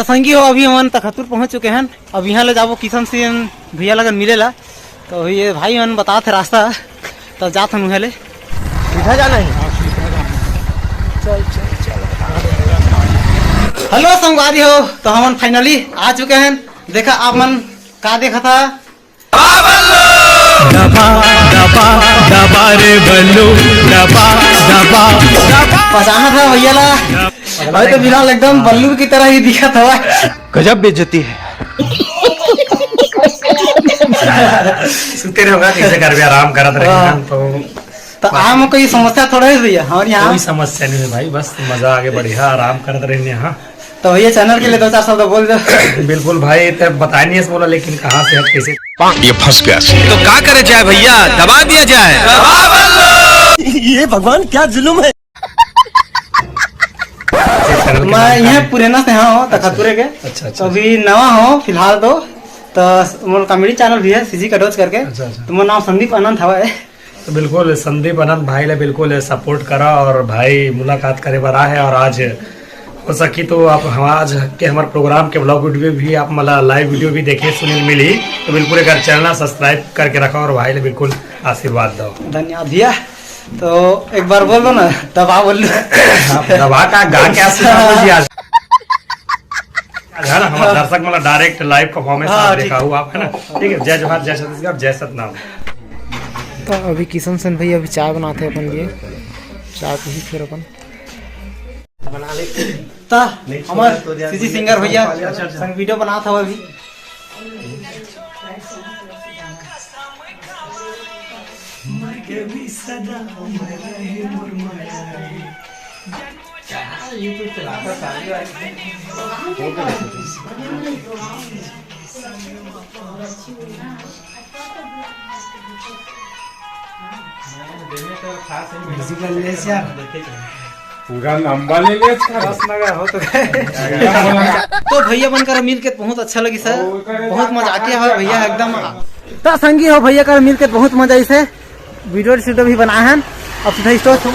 तो संगी हो अभी हम तखतपुर पहुंच चुके हैं। अब यहाँ ले जाबो किशन सिंह भैया लगन मिलेला। तो ये भाई मन बता थे रास्ता, तो जात हम ले सीधा जाना है। चल चल चल। हेलो संगवारी हो, तो हम फाइनली आ चुके हैं। देखा आप मन का देखा था, दबा दबा दबा रे बल्लू, दबा दबा दबा। पहचाना था भैया ला। अभी तो बिलाल एकदम बल्लू की तरह ही दिखा था। गजब बेइज्जती है। सुते रहोगा कैसे घर में आराम करत रहे तो आम कोई समस्या थोड़ा है भैया हमारे यहाँ? कोई समस्या नहीं है भाई, बस मजा आगे बढ़िया आराम करते रहने यहाँ। तो भैया चैनल के लिए 2-4 शब्द बोल दो। बिल्कुल भाई, तब बताया नहीं बोला, लेकिन कहाँ से कैसे ये फंस गया। तो क्या करे जाए भैया, दबा दिया जाए। ये भगवान क्या जुल्म है। मैं यहाँ पुराना से हाँ तखतपुरे के। अच्छा। तो अभी नवा हो फिलहाल तो मोर कॉमेडी चैनल भी है सीजी कटोच करके। अच्छा। तो मोर नाम संदीप अनंत हवा है। तो बिल्कुल संदीप अनंत भाई ले बिल्कुल सपोर्ट करा और भाई मुलाकात करे बरा है। और आज हो सकी तो आप हम आज के हमारे प्रोग्राम के ब्लॉग वीडियो भी आप मतलब लाइव वीडियो भी देखे सुनील मिली। तो बिल्कुल एक चैनल सब्सक्राइब करके रखा और भाई ले बिल्कुल आशीर्वाद दो। धन्यवाद भैया। तो एक बार बोल दो ना, दबा बोल दो। दबा का गा के आशीर्वाद आज है ना, हमारे दर्शक मतलब डायरेक्ट लाइव परफॉर्मेंस देखा हुआ आप है ना। ठीक है, जय जोहार, जय छत्तीसगढ़, जय सतनाम। तो अभी किशन सिंह भैया अभी चाय बनाते अपन लिए, चाय पी फिर अपन बना ले। हमारे सीजी सिंगर भैया संग वीडियो बना था अभी। पूरा लंबा ले ले हो तो भैया बनकर मिल के बहुत अच्छा लगी सर, बहुत मजाकिया है भैया एकदम। तो संगी हो भैया कर मिल के बहुत मजा इसे वीडियो भी बनाए हैं। अब सीधा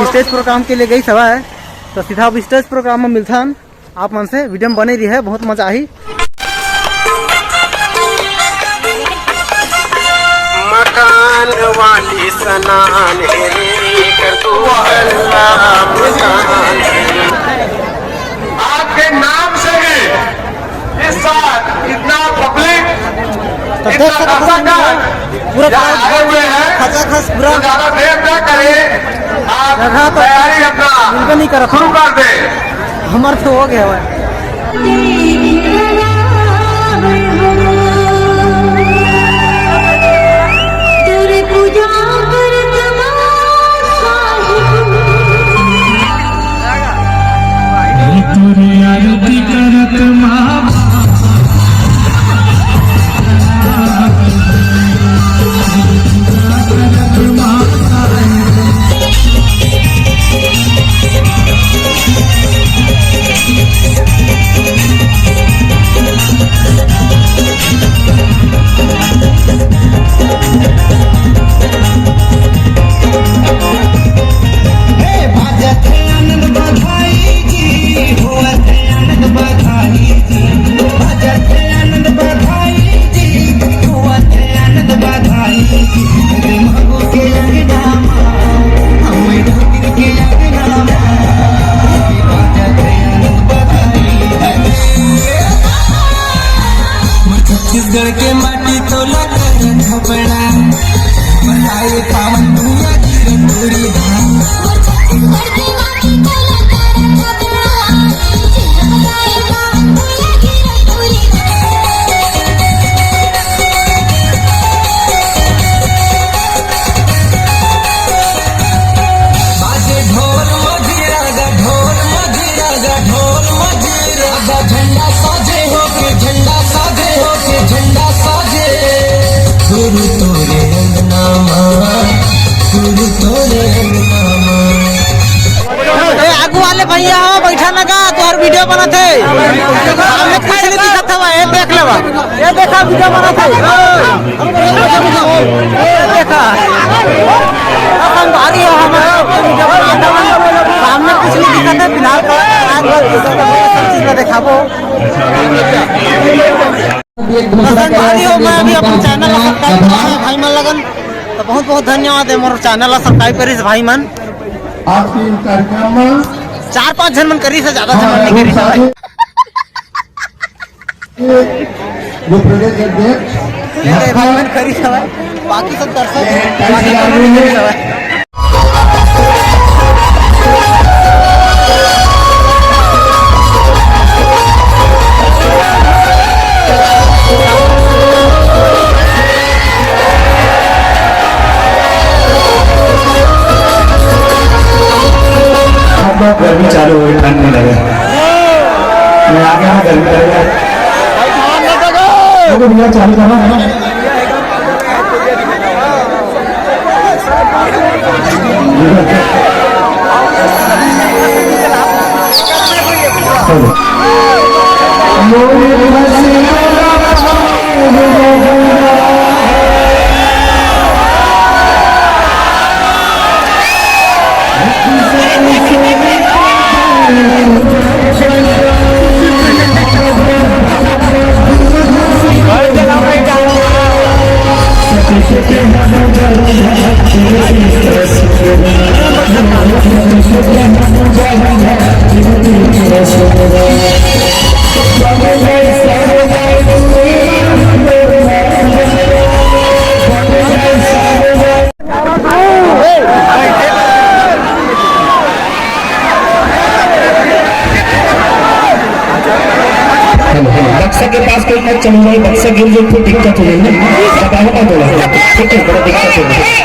स्टेज प्रोग्राम के लिए गई सभा है। तो सीधा अब स्टेज प्रोग्राम में मिलता है आप मन से। वीडियो में बने रही है, बहुत मजा आई। मकान वाली सनान कर तू आपके नाम से ही इस साल इतना पब्लिक पूरा आए हुए हैं। खचाखच पूरा ज्यादा देर न करे, आप तैयारी अपना नहीं कर शुरू कर दे। हमारे तो हो गया है। छत्तीसगढ़ के माटी तोला कर झपड़ा बनाए पावन भूया की रतोरी धाम। छत्तीसगढ़ के माटी तोला कर झपड़ा बनाए पावन भूया की रतोरी बाजे ढोल मजीरा गा, ढोल मजीरा गा, ढोल मजीरा गा। झंडा साजे होके, झंडा साजे होके, झंडा साजे। गुरु तोरे अंगनामा, गुरु तोरे अंगनामा। आगू वाले भैया हो बैठा लगा तो हर वीडियो बनाते हमें कुछ नहीं दिखा था। ये देख लेवा, ये देखा वीडियो बनाते देखा भारी हो हमारे वीडियो बनाते सामने कुछ नहीं दिखा था। फिलहाल ला दिखाबो। भाई हो मैं अभी अपन चैनल ला सब्सक्राइब करा है भाई मन लगन, तो बहुत बहुत धन्यवाद है मोर चैनल ला सब्सक्राइब करिस भाई मन। आपकी कार्यक्रम में 4-5 जन मन करिस, ज्यादा जन मन नहीं करिस। जो प्रदेश अध्यक्ष भाई मन करिस हवे, बाकी सब दर्शक बाकी सब नहीं करिस हवे। गर्मी चालू हो गई, ठंड नहीं लगे, मैं आ गया गर्मी लगेगा भैया चालू करना। बक्सा के पास कोई मत चल जाए, बक्सा गिर जाए फिर दिक्कत हो जाएगी, ठीक है, बड़ा दिक्कत हो जाएगी।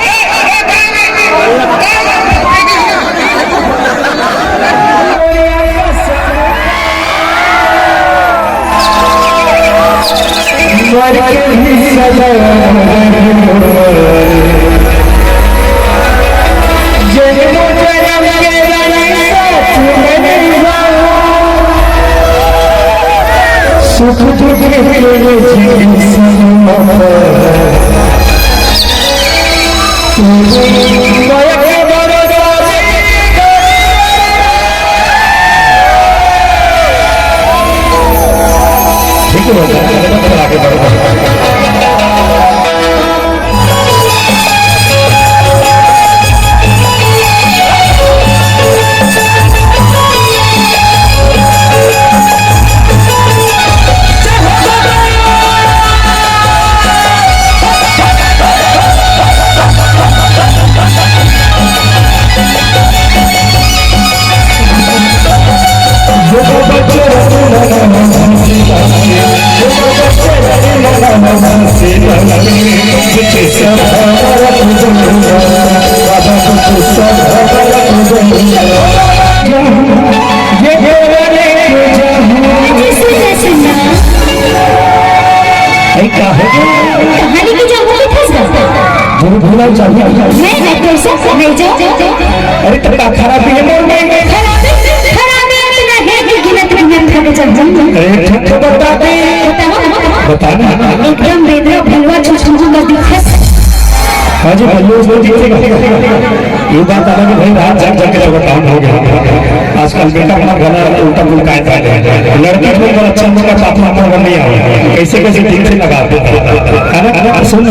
अरे तब खराब है एकदम बेदरा भलवा छुछुंगा दिखस। हाँ जी ये बात अलग है भाई, रात जग जग के जब काम हो गया आजकल बेटा अपना गला उल्टा पुल्टा है, लड़के को बहुत अच्छा उनका पापा पर नहीं आया, कैसे कैसे ठीक से लगा है ना। सुन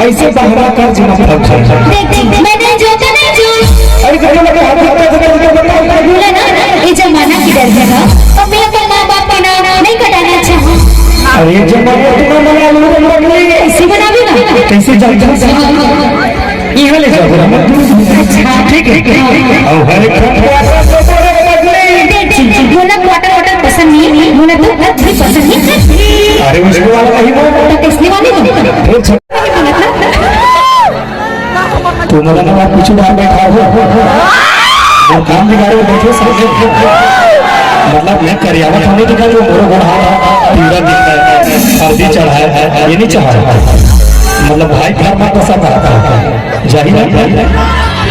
ऐसे बहरा कर जीना पड़ता है। मैंने जो अरे बोला ना ये जमाना की डर है और मैं अपना माँ बाप का नाम नहीं कटाना चाहूँ। अरे जमाना कैसे बनावे ना, कैसे ये वाले अच्छा ठीक है। मुझे क्वार्टर वाटर पसंद नहीं, मुझे तो घर भी पसंद नहीं। अरे उसके वाला नहीं किसने वाली तो मतलब आप कुछ बात बैठा हो वो काम बिगाड़े बैठे समझे, मतलब मैं करियावत होने के जो मोरो बढ़ा पूरा दिखता है, हल्दी चढ़ा है, ये नहीं चाह मतलब भाई घर में पसंद आता है जाहिर है।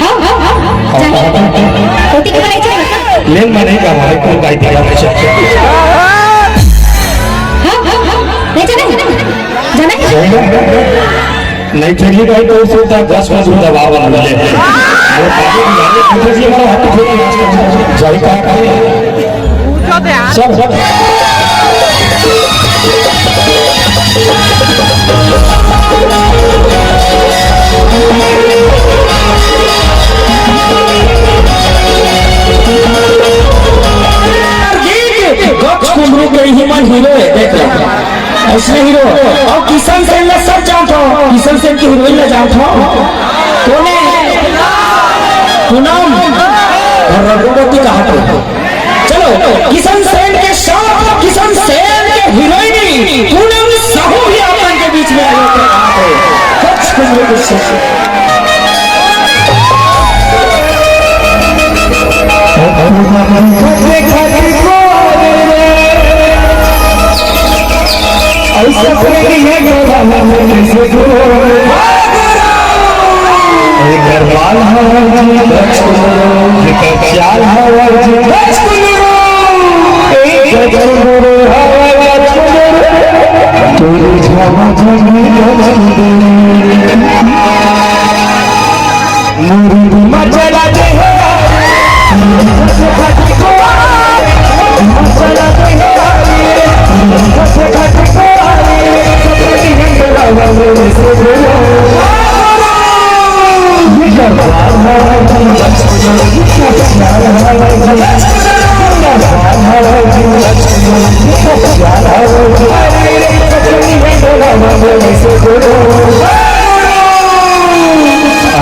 हाँ हाँ हाँ रोटी के बनाई चाहिए लेन में नहीं का भाई कोई गाय दिया हमेशा। हाँ हाँ हाँ ले जाना नहीं चली गई तो उससे 10 वर्ष दबा वाला ले वो बाबू गाने पूछे जी हमारा हाथ खोल जाई का दे यार। चल कुमरू के ह्यूमन हीरो है, देख रहे ऐसे हीरो। और किशन सेन में सब जानता हूँ, किशन सेन की हीरोइन में जानता हूँ कौन है? पूनम रघुवती का हाथ। चलो किशन सेन के साथ किशन सेन के हीरोइन पूनम साहू ही अपन के बीच में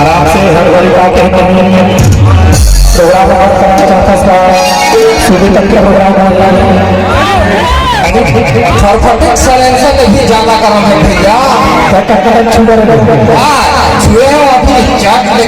आराम से हर घड़ी बात प्रोग्राम करना चाहता था, सुबह तक के प्रोग्राम सलेंसर नहीं ज्यादा कर रहे हैं भैया। छुए हो अपनी चाट ले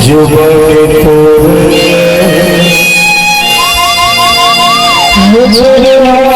जो मुझे